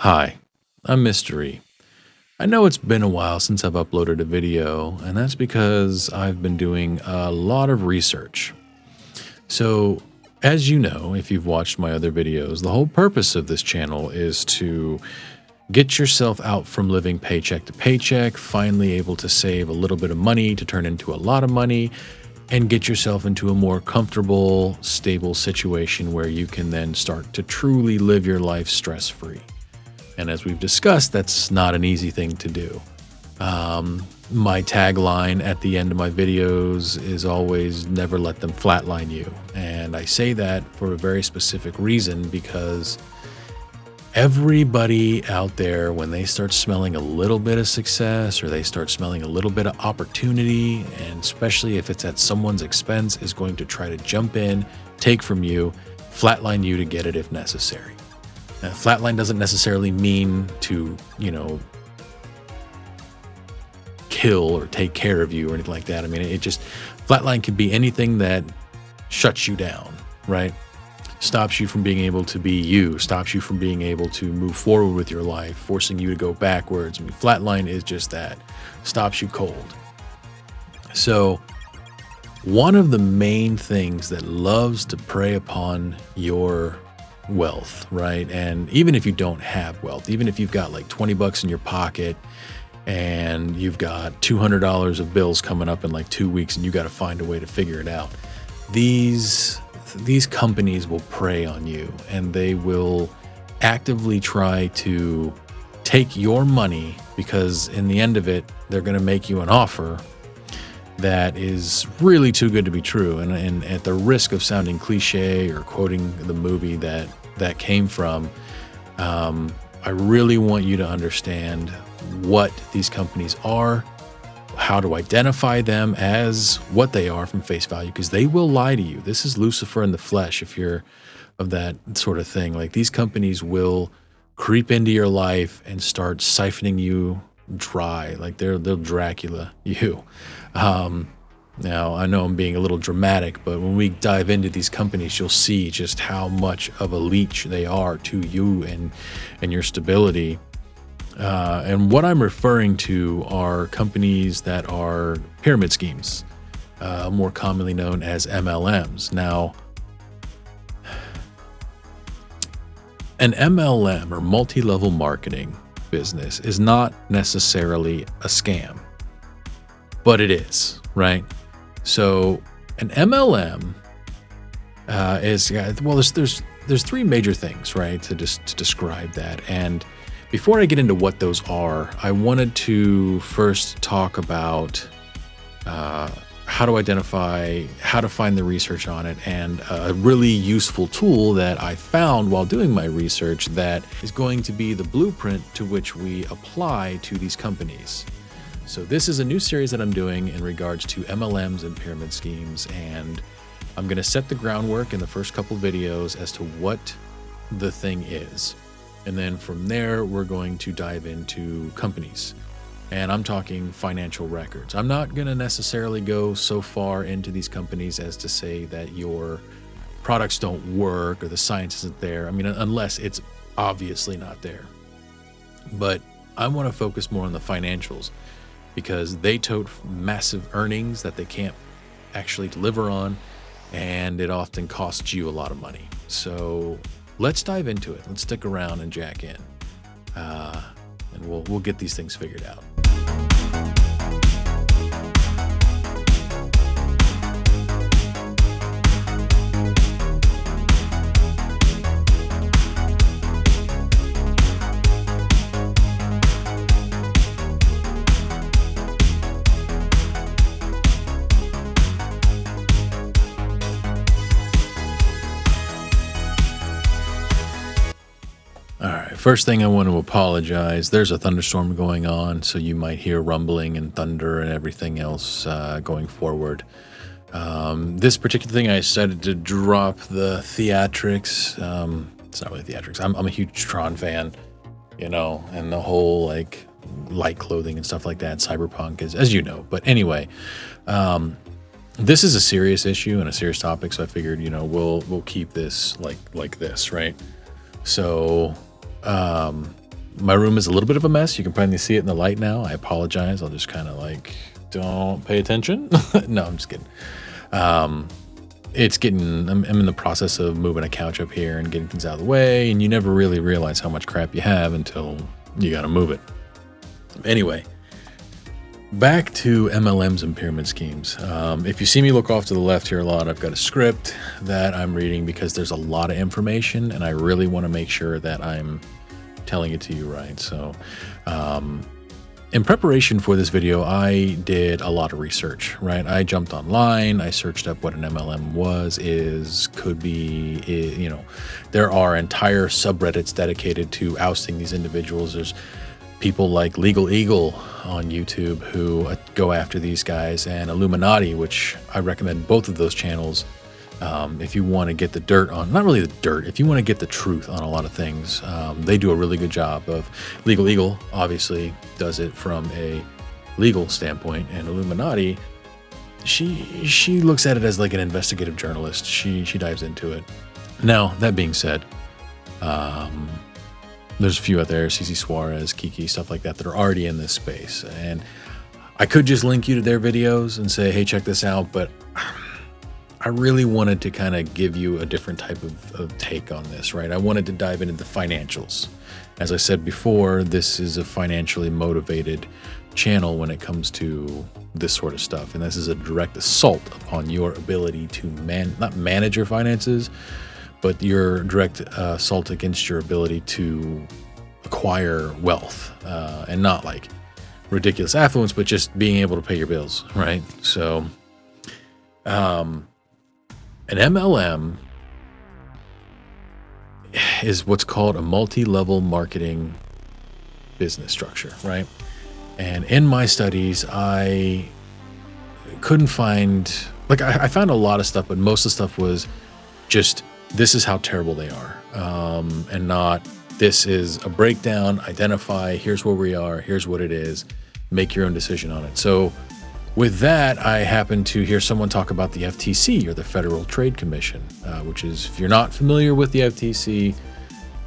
Hi, I'm Mystery. I know it's been a while since I've uploaded a video, and that's because I've been doing a lot of research. So, as you know, if you've watched my other videos, the whole purpose of this channel is to get yourself out from living paycheck to paycheck, finally able to save a little bit of money to turn into a lot of money, and get yourself into a more comfortable, stable situation where you can then start to truly live your life stress-free. And as we've discussed, that's not an easy thing to do. My tagline at the end of my videos is always never let them flatline you. And I say that for a very specific reason because everybody out there, when they start smelling a little bit of success or they start smelling a little bit of opportunity, and especially if it's at someone's expense, is going to try to jump in, take from you, flatline you to get it if necessary. Now, flatline doesn't necessarily mean to, kill or take care of you or anything like that. I mean, flatline can be anything that shuts you down, right? Stops you from being able to be you, stops you from being able to move forward with your life, forcing you to go backwards. I mean, flatline is just that, stops you cold. So, one of the main things that loves to prey upon your wealth, right? And even if you don't have wealth, even if you've got like 20 bucks in your pocket and you've got $200 of bills coming up in like 2 weeks and you got to find a way to figure it out, these companies will prey on you and they will actively try to take your money, because in the end of it, they're going to make you an offer that is really too good to be true. And at the risk of sounding cliche or quoting the movie that came from, I really want you to understand what these companies are, how to identify them as what they are from face value, because they will lie to you. This is Lucifer in the flesh if you're of that sort of thing. Like, these companies will creep into your life and start siphoning you dry, like they'll Dracula you. Now, I know I'm being a little dramatic, but when we dive into these companies, you'll see just how much of a leech they are to you and your stability. And what I'm referring to are companies that are pyramid schemes, more commonly known as MLMs. Now, an MLM, or multi-level marketing business, is not necessarily a scam, but it is, right? So an MLM there's three major things, right, to describe that. And before I get into what those are, I wanted to first talk about how to identify, how to find the research on it, and a really useful tool that I found while doing my research that is going to be the blueprint to which we apply to these companies. So this is a new series that I'm doing in regards to MLMs and pyramid schemes, and I'm going to set the groundwork in the first couple videos as to what the thing is. And then from there, we're going to dive into companies. And I'm talking financial records. I'm not going to necessarily go so far into these companies as to say that your products don't work or the science isn't there. I mean, unless it's obviously not there. But I want to focus more on the financials, because they tote massive earnings that they can't actually deliver on, and it often costs you a lot of money. So let's dive into it. Let's stick around and jack in, and we'll get these things figured out. First thing, I want to apologize. There's a thunderstorm going on, so you might hear rumbling and thunder and everything else going forward. This particular thing, I decided to drop the theatrics. It's not really theatrics. I'm a huge Tron fan, and the whole like light clothing and stuff like that. Cyberpunk is, as you know. But anyway, this is a serious issue and a serious topic, so I figured, we'll keep this like this, right? So My room is a little bit of a mess. You can probably see it in the light now. I apologize. I'll just kind of like, don't pay attention. No, I'm just kidding. I'm in the process of moving a couch up here and getting things out of the way, and you never really realize how much crap you have until you got to move it. Anyway, back to MLMs and pyramid schemes. If you see me look off to the left here a lot, I've got a script that I'm reading because there's a lot of information, and I really want to make sure that I'm telling it to you right. So, in preparation for this video, I did a lot of research, right? I jumped online, I searched up what an MLM could be, there are entire subreddits dedicated to ousting these individuals. There's people like Legal Eagle on YouTube who go after these guys, and Illuminati, which I recommend both of those channels. If you want to get the dirt on, not really the dirt, if you want to get the truth on a lot of things, they do a really good job of. Legal Eagle obviously does it from a legal standpoint, and Illuminati, she looks at it as like an investigative journalist. She dives into it. Now, that being said, there's a few out there, CC Suarez, Kiki, stuff like that are already in this space. And I could just link you to their videos and say, hey, check this out, but I really wanted to kind of give you a different type of take on this, right? I wanted to dive into the financials. As I said before, this is a financially motivated channel when it comes to this sort of stuff. And this is a direct assault upon your ability to not manage your finances, but your direct assault against your ability to acquire wealth, and not like ridiculous affluence, but just being able to pay your bills, right? So, an MLM is what's called a multi-level marketing business structure, right? And in my studies, I couldn't find, I found a lot of stuff, but most of the stuff was just, this is how terrible they are, and not, this is a breakdown, identify, here's where we are, here's what it is, make your own decision on it. So with that, I happened to hear someone talk about the FTC, or the Federal Trade Commission, which is, if you're not familiar with the FTC,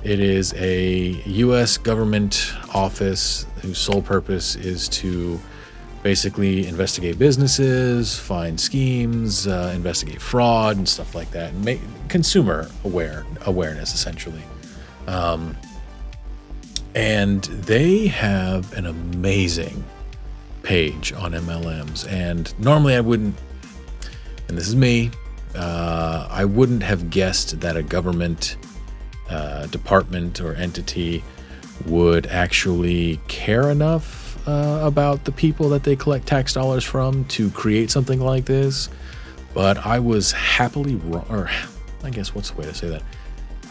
it is a U.S. government office whose sole purpose is to basically investigate businesses, find schemes, investigate fraud and stuff like that, and make consumer awareness, essentially. And they have an amazing page on MLMs, and normally I wouldn't, and this is me, I wouldn't have guessed that a government department or entity would actually care enough about the people that they collect tax dollars from to create something like this. But I was happily wrong, or I guess what's the way to say that?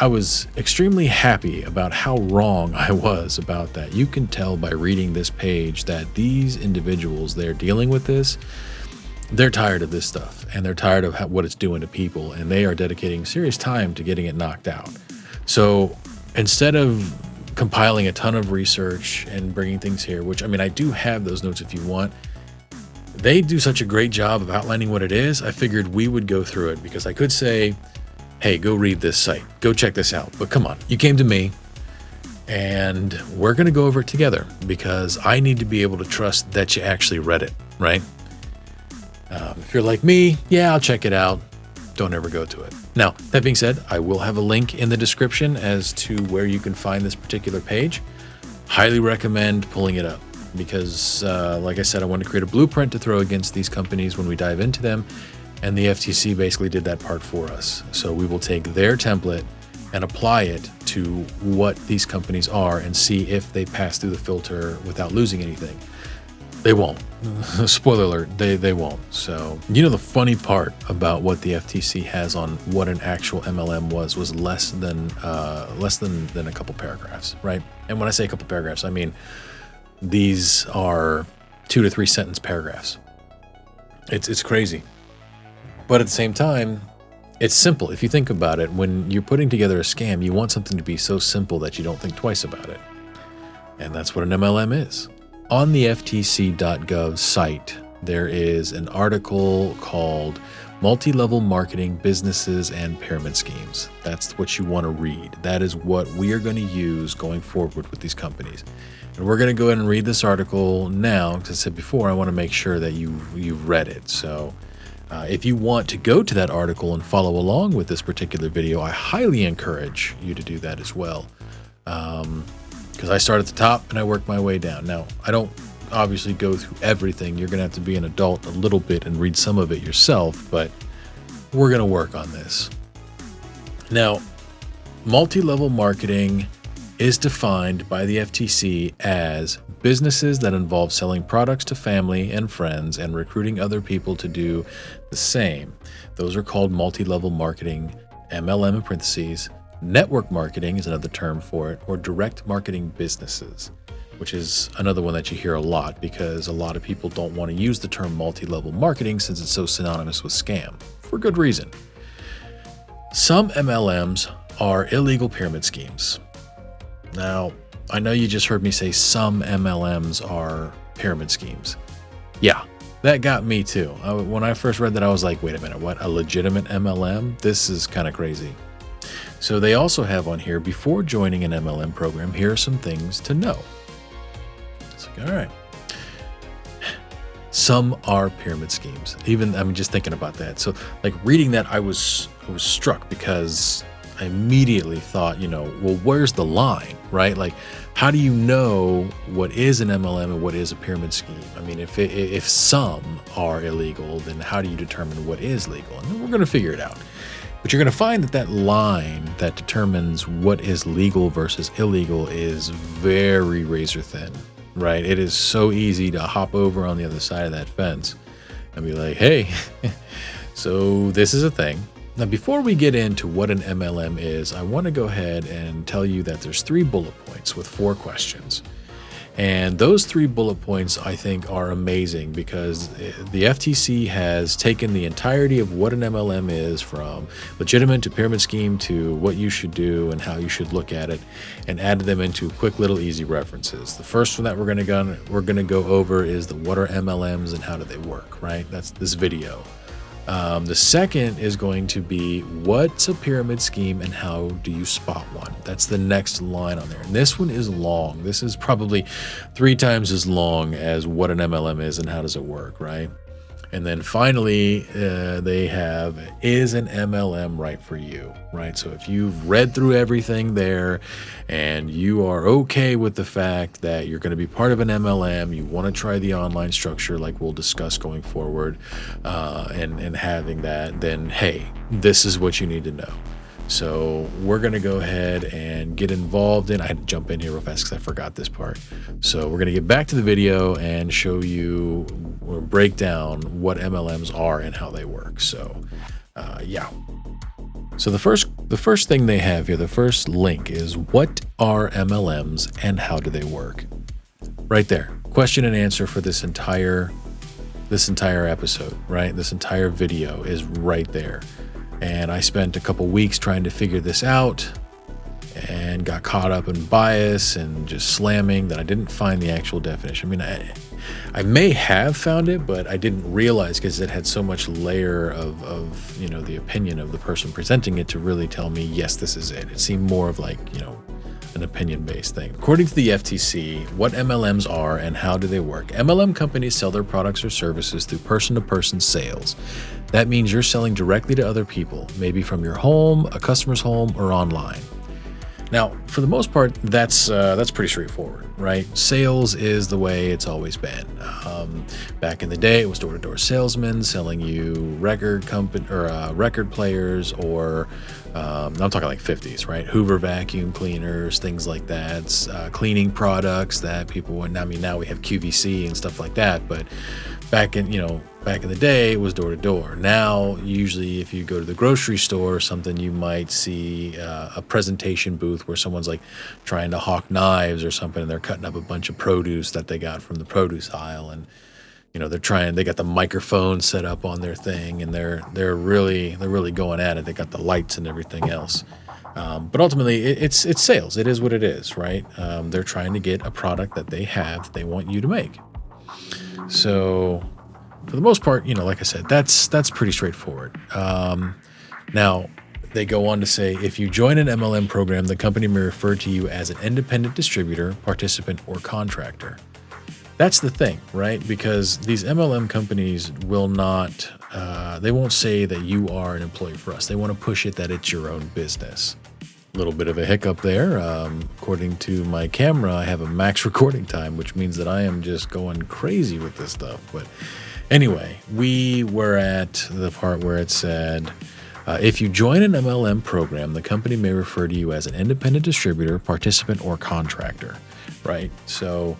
I was extremely happy about how wrong I was about that. You can tell by reading this page that these individuals, they're dealing with this, they're tired of this stuff, and they're tired of what it's doing to people, and they are dedicating serious time to getting it knocked out. So instead of compiling a ton of research and bringing things here, which, I mean, I do have those notes if you want, they do such a great job of outlining what it is. I figured we would go through it, because I could say, hey, go read this site, go check this out. But come on, you came to me, and we're going to go over it together, because I need to be able to trust that you actually read it, right? If you're like me, yeah, I'll check it out. Don't ever go to it. Now, that being said, I will have a link in the description as to where you can find this particular page. Highly recommend pulling it up, because like I said, I want to create a blueprint to throw against these companies when we dive into them. And the FTC basically did that part for us. So we will take their template and apply it to what these companies are and see if they pass through the filter without losing anything. They won't. Spoiler alert, they won't. So, the funny part about what the FTC has on what an actual MLM was less than a couple paragraphs, right? And when I say a couple paragraphs, I mean these are 2 to 3 sentence paragraphs. It's crazy. But at the same time, it's simple. If you think about it, when you're putting together a scam, you want something to be so simple that you don't think twice about it. And that's what an MLM is. On the ftc.gov site, there is an article called Multi-level marketing, businesses, and pyramid schemes. That's what you want to read. That is what we are going to use going forward with these companies. And we're going to go ahead and read this article now. As I said before, I want to make sure that you've read it. So if you want to go to that article and follow along with this particular video, I highly encourage you to do that as well. Because I start at the top and I work my way down. Now, I don't obviously go through everything. You're going to have to be an adult a little bit and read some of it yourself, but we're going to work on this. Now, multi-level marketing is defined by the FTC as businesses that involve selling products to family and friends and recruiting other people to do the same. Those are called multi-level marketing, MLM in parentheses. Network marketing is another term for it, or direct marketing businesses, which is another one that you hear a lot because a lot of people don't want to use the term multi-level marketing since it's so synonymous with scam, for good reason. Some MLMs are illegal pyramid schemes. Now, I know you just heard me say some MLMs are pyramid schemes. Yeah, that got me too. When I first read that, I was like, wait a minute, what? A legitimate MLM? This is kind of crazy. So they also have on here, before joining an MLM program, here are some things to know. It's like, all right. Some are pyramid schemes. Even, I'm just thinking about that. So like reading that, I was struck because I immediately thought, well, where's the line, right? Like, how do you know what is an MLM and what is a pyramid scheme? I mean, if some are illegal, then how do you determine what is legal? And we're going to figure it out. But you're going to find that line that determines what is legal versus illegal is very razor thin, right? It is so easy to hop over on the other side of that fence and be like, hey, so this is a thing. Now, before we get into what an MLM is, I want to go ahead and tell you that there's 3 bullet points with 4 questions. And those 3 bullet points, I think, are amazing because the FTC has taken the entirety of what an MLM is, from legitimate to pyramid scheme to what you should do and how you should look at it, and added them into quick little easy references. The first one that we're going to go over is the what are MLMs and how do they work, right? That's this video. The second is going to be what's a pyramid scheme and how do you spot one? That's the next line on there. And this one is long. This is probably 3 times as long as what an MLM is and how does it work, right? And then finally, they have, is an MLM right for you, right? So if you've read through everything there and you are okay with the fact that you're going to be part of an MLM, you want to try the online structure like we'll discuss going forward, and having that, then hey, this is what you need to know. So we're going to go ahead and get involved in, I had to jump in here real fast because I forgot this part. So we're going to get back to the video and show you or break down what MLMs are and how they work. So yeah. So the first thing they have here, the first link is what are MLMs and how do they work? Right there. Question and answer for this entire episode, right? This entire video is right there. And I spent a couple weeks trying to figure this out and got caught up in bias and just slamming that I didn't find the actual definition. I mean, I may have found it, but I didn't realize because it had so much layer of the opinion of the person presenting it to really tell me, yes, this is it. It seemed more of like, an opinion-based thing. According to the FTC, what MLMs are and how do they work? MLM companies sell their products or services through person-to-person sales. That means you're selling directly to other people, maybe from your home, a customer's home, or online. Now, for the most part, that's pretty straightforward, right? Sales is the way it's always been. Back in the day, it was door-to-door salesmen selling you record players, or I'm talking like 50s, right? Hoover vacuum cleaners, things like that, cleaning products that people would. I mean, now we have QVC and stuff like that, but back in the day, it was door to door. Now, usually if you go to the grocery store or something, you might see a presentation booth where someone's like trying to hawk knives or something, and they're cutting up a bunch of produce that they got from the produce aisle. And, they got the microphone set up on their thing, and they're really going at it. They got the lights and everything else. But ultimately, it's sales. It is what it is, right? They're trying to get a product that they have that they want you to make. So for the most part, like I said, that's pretty straightforward. Now, they go on to say, if you join an MLM program, the company may refer to you as an independent distributor, participant, or contractor. That's the thing, right? Because these MLM companies will not, they won't say that you are an employee for us. They want to push it that it's your own business. A little bit of a hiccup there. According to my camera, I have a max recording time, which means that I am just going crazy with this stuff. But anyway, we were at the part where it said, if you join an MLM program, the company may refer to you as an independent distributor, participant, or contractor, right? So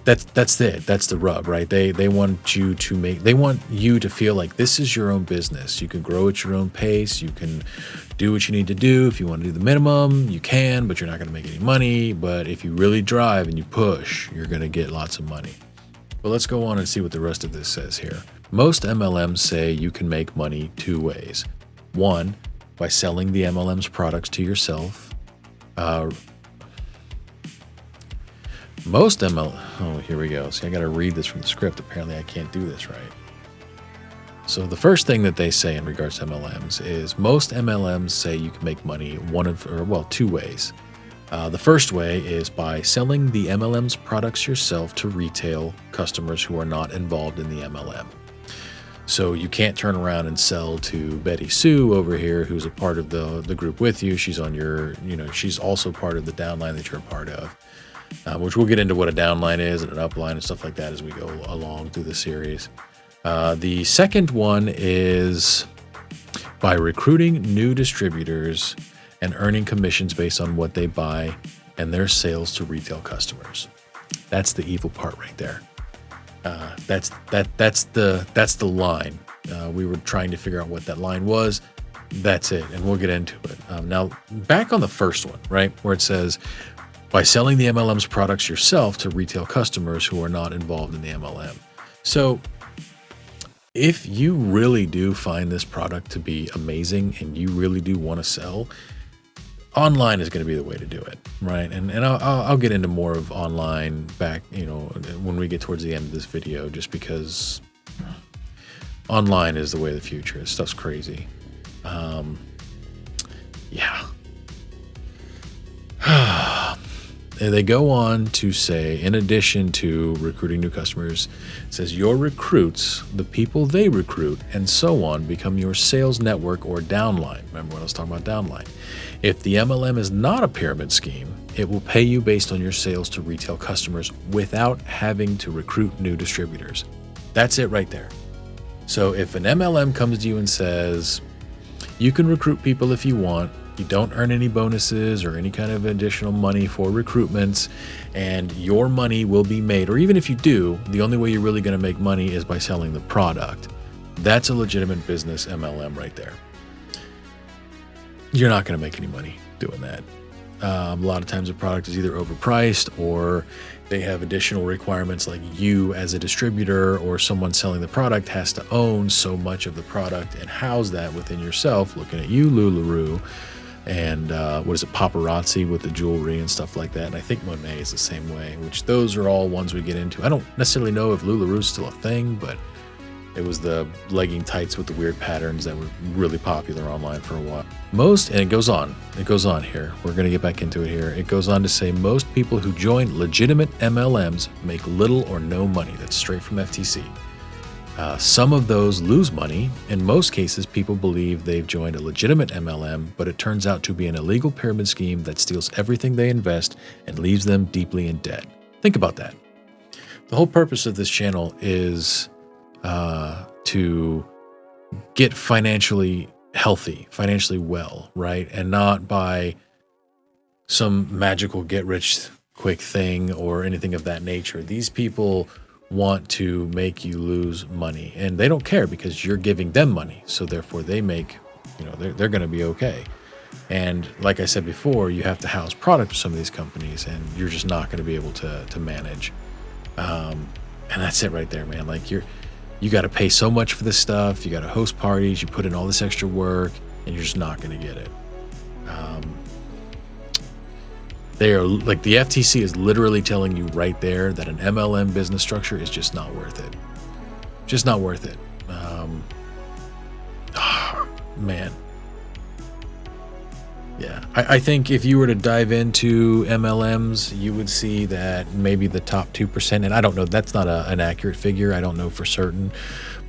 that's it. That's the rub, right? They want you to feel like this is your own business. You can grow at your own pace. You can do what you need to do. If you want to do the minimum, you can, but you're not going to make any money. But if you really drive and you push, you're going to get lots of money. But let's go on and see what the rest of this says here. Most MLMs say you can make money two ways. One, by selling the MLM's products to yourself. Here we go. See, I got to read this from the script. Apparently, I can't do this right. So the first thing that they say in regards to MLMs is most MLMs say you can make money two ways. The first way is by selling the MLM's products yourself to retail customers who are not involved in the MLM. So you can't turn around and sell to Betty Sue over here, who's a part of the group with you. She's on your, she's also part of the downline that you're a part of, which we'll get into what a downline is and an upline and stuff like that as we go along through the series. The second one is by recruiting new distributors and earning commissions based on what they buy and their sales to retail customers. That's the evil part right there. That's the line. We were trying to figure out what that line was. That's it, and we'll get into it. Now, back on the first one, right, where it says, by selling the MLM's products yourself to retail customers who are not involved in the MLM. So if you really do find this product to be amazing and you really do want to sell, online is going to be the way to do it, right? And I'll get into more of online back, when we get towards the end of this video, just because online is the way of the future. This stuff's crazy. Yeah. They go on to say, in addition to recruiting new customers, it says your recruits, the people they recruit, and so on, become your sales network or downline. Remember when I was talking about downline? If the MLM is not a pyramid scheme, it will pay you based on your sales to retail customers without having to recruit new distributors. That's it right there. So if an MLM comes to you and says, you can recruit people if you want, you don't earn any bonuses or any kind of additional money for recruitments, and your money will be made, or even if you do, the only way you're really going to make money is by selling the product. That's a legitimate business MLM right there. You're not going to make any money doing that. A lot of times the product is either overpriced or they have additional requirements, like you as a distributor or someone selling the product has to own so much of the product and house that within yourself. Looking at you, LuLaRoe, and paparazzi with the jewelry and stuff like that. And I think Monet is the same way, which those are all ones we get into. I don't necessarily know if LuLaRoe is still a thing, but it was the legging tights with the weird patterns that were really popular online for a while. And it goes on here. We're going to get back into it here. It goes on to say most people who join legitimate MLMs make little or no money. That's straight from FTC. Some of those lose money. In most cases, people believe they've joined a legitimate MLM, but it turns out to be an illegal pyramid scheme that steals everything they invest and leaves them deeply in debt. Think about that. The whole purpose of this channel is to get financially healthy, financially well, right? And not by some magical get-rich-quick thing or anything of that nature. These people want to make you lose money, and they don't care because you're giving them money. So therefore they make, they're going to be okay. And like I said before, you have to house product for some of these companies, and you're just not going to be able to manage. And that's it right there, man. Like you got to pay so much for this stuff. You got to host parties. You put in all this extra work, and you're just not going to get it. They are like, the FTC is literally telling you right there that an MLM business structure is just not worth it. just not worth it. Man. Yeah, I think if you were to dive into MLMs, you would see that maybe the top 2%, and I don't know, that's not an accurate figure. I don't know for certain.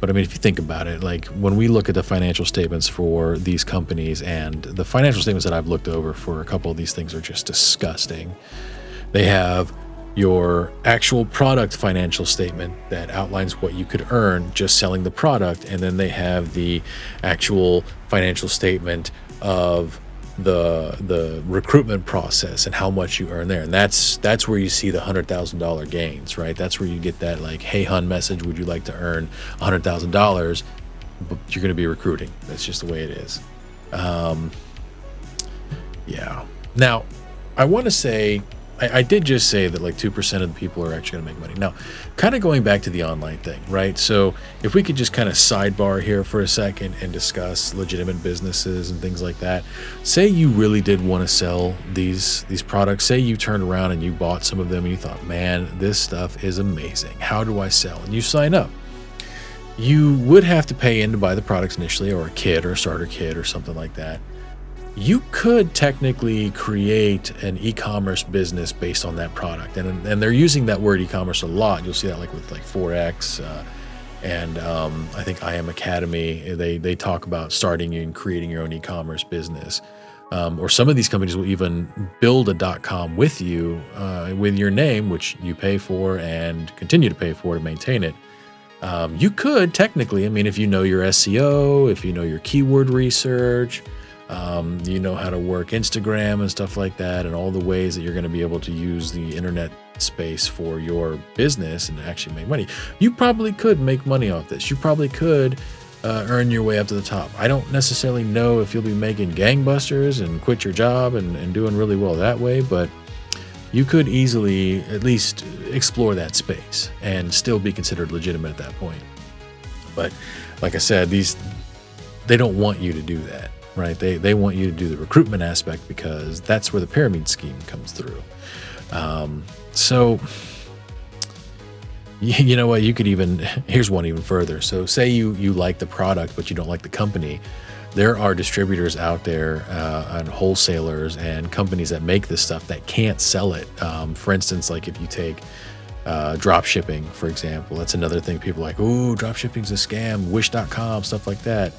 But I mean, if you think about it, like when we look at the financial statements for these companies, and the financial statements that I've looked over for a couple of these things are just disgusting. They have your actual product financial statement that outlines what you could earn just selling the product. And then they have the actual financial statement of the recruitment process and how much you earn there. And that's where you see the $100,000 gains, right? That's where you get that like, hey hun message, would you like to earn $100,000? But you're going to be recruiting. That's just the way it is. Yeah. Now, I want to say, I did just say that like 2% of the people are actually going to make money. Now, kind of going back to the online thing, right? So if we could just kind of sidebar here for a second and discuss legitimate businesses and things like that. Say you really did want to sell these products. Say you turned around and you bought some of them and you thought, man, this stuff is amazing. How do I sell? And you sign up. You would have to pay in to buy the products initially, or a kit or a starter kit or something like that. You could technically create an e-commerce business based on that product, and they're using that word e-commerce a lot. You'll see that like with like Forex and I think I Am Academy. They talk about starting and creating your own e-commerce business, or some of these companies will even build a .com with you with your name, which you pay for and continue to pay for to maintain it. You could technically, I mean, if you know your SEO, if you know your keyword research. You know how to work Instagram and stuff like that, and all the ways that you're going to be able to use the internet space for your business and actually make money. You probably could make money off this. You probably could earn your way up to the top. I don't necessarily know if you'll be making gangbusters and quit your job and doing really well that way, but you could easily at least explore that space and still be considered legitimate at that point. But like I said, they don't want you to do that. Right? They want you to do the recruitment aspect because that's where the pyramid scheme comes through. So, you know what? You could even, here's one even further. So say you like the product, but you don't like the company. There are distributors out there and wholesalers and companies that make this stuff that can't sell it. For instance, like if you take drop shipping, for example, that's another thing people are like, oh, drop shipping's a scam, wish.com, stuff like that.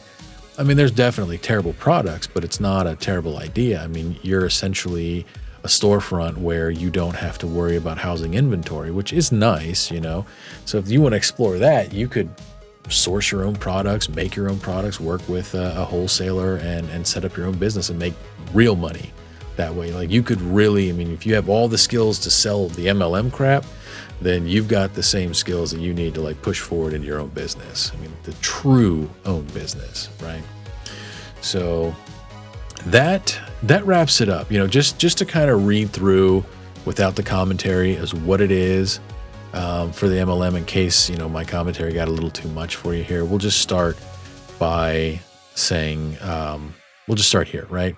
I mean, there's definitely terrible products, but it's not a terrible idea. I mean, you're essentially a storefront where you don't have to worry about housing inventory, which is nice, you know? So if you want to explore that, you could source your own products, make your own products, work with a wholesaler and set up your own business and make real money that way. Like you could really, I mean, if you have all the skills to sell the MLM crap, then you've got the same skills that you need to like push forward in your own business. I mean, the true own business, right? So that wraps it up. You know, just to kind of read through without the commentary as what it is for the MLM, in case, you know, my commentary got a little too much for you here. We'll just start by saying, we'll just start here, right?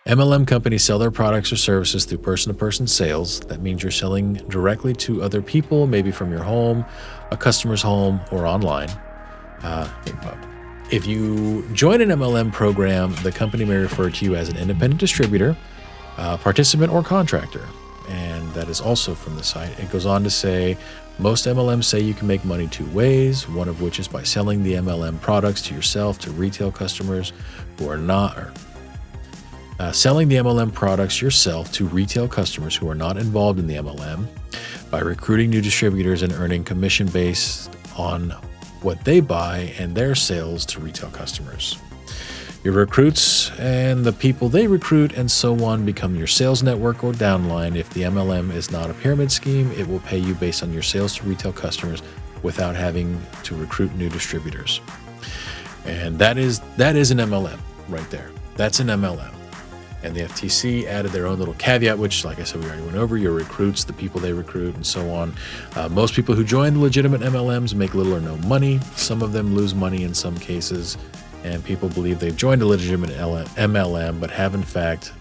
MLM companies sell their products or services through person-to-person sales. That means you're selling directly to other people, maybe from your home, a customer's home, or online. If you join an MLM program, the company may refer to you as an independent distributor, participant, or contractor. And that is also from the site. It goes on to say, most MLMs say you can make money two ways, one of which is by selling the MLM products to yourself to retail customers who are not... selling the MLM products yourself to retail customers who are not involved in the MLM by recruiting new distributors and earning commission based on what they buy and their sales to retail customers. Your recruits and the people they recruit and so on become your sales network or downline. If the MLM is not a pyramid scheme, it will pay you based on your sales to retail customers without having to recruit new distributors. And that is an MLM right there. That's an MLM. And the FTC added their own little caveat, which, like I said, we already went over. Your recruits, the people they recruit, and so on. Most people who join the legitimate MLMs make little or no money. Some of them lose money in some cases. And people believe they've joined a legitimate MLM, but have in fact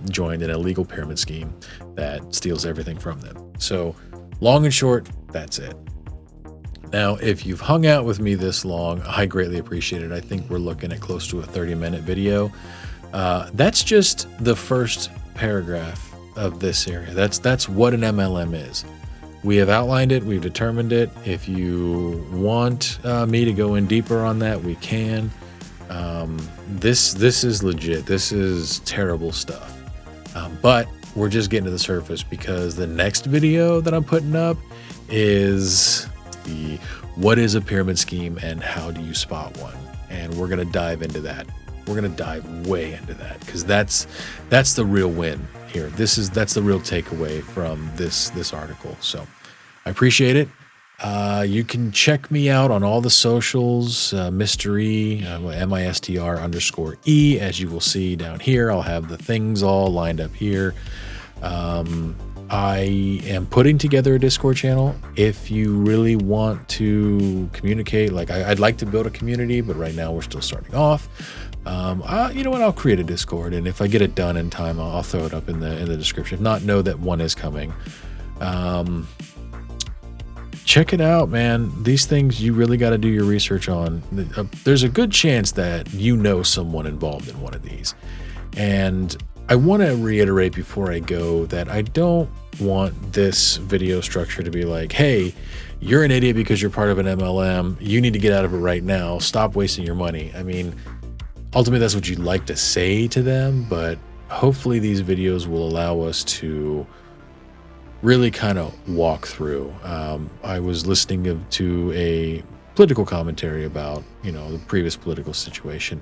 joined an illegal pyramid scheme that steals everything from them. So long and short, that's it. Now, if you've hung out with me this long, I greatly appreciate it. I think we're looking at close to a 30-minute video. That's just the first paragraph of this area. That's what an MLM is. We have outlined it. We've determined it. If you want me to go in deeper on that, we can. This is legit. This is terrible stuff. But we're just getting to the surface, because the next video that I'm putting up is the what is a pyramid scheme and how do you spot one? And we're going to dive into that. We're going to dive way into that, because that's the real win here. That's the real takeaway from this article. So I appreciate it. You can check me out on all the socials, mystery, MISTR_E, as you will see down here. I'll have the things all lined up here. I am putting together a Discord channel. If you really want to communicate, like I'd like to build a community, but right now we're still starting off. You know what? I'll create a Discord, and if I get it done in time, I'll throw it up in the description. If not, know that one is coming. Check it out, man. These things you really got to do your research on. There's a good chance that you know someone involved in one of these. And I want to reiterate before I go that I don't want this video structure to be like, hey, you're an idiot because you're part of an MLM. You need to get out of it right now. Stop wasting your money. I mean, ultimately, that's what you'd like to say to them, but hopefully these videos will allow us to really kind of walk through. I was listening to a political commentary about, the previous political situation.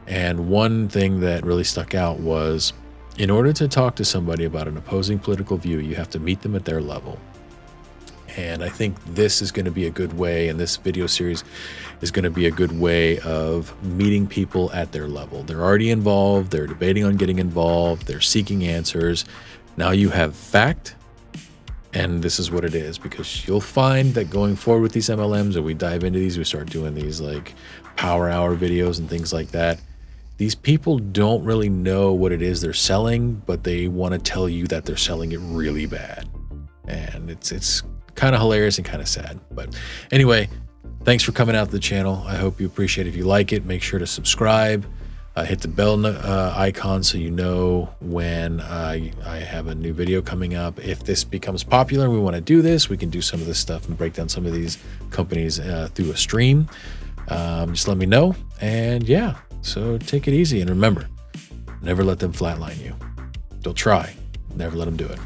And one thing that really stuck out was, in order to talk to somebody about an opposing political view, you have to meet them at their level. And I think this is going to be a good way, and this video series is going to be a good way of meeting people at their level. They're already involved. They're debating on getting involved. They're seeking answers. Now you have fact, and this is what it is, because you'll find that going forward with these MLMs, and we dive into these, we start doing these like power hour videos and things like that. These people don't really know what it is they're selling, but they want to tell you that they're selling it really bad. And it's kind of hilarious and kind of sad. But anyway, thanks for coming out to the channel. I hope you appreciate it. If you like it, make sure to subscribe. Hit the bell icon so you know when I have a new video coming up. If this becomes popular and we want to do this, we can do some of this stuff and break down some of these companies through a stream. Just let me know. And yeah, so take it easy. And remember, never let them flatline you. They'll try. Never let them do it.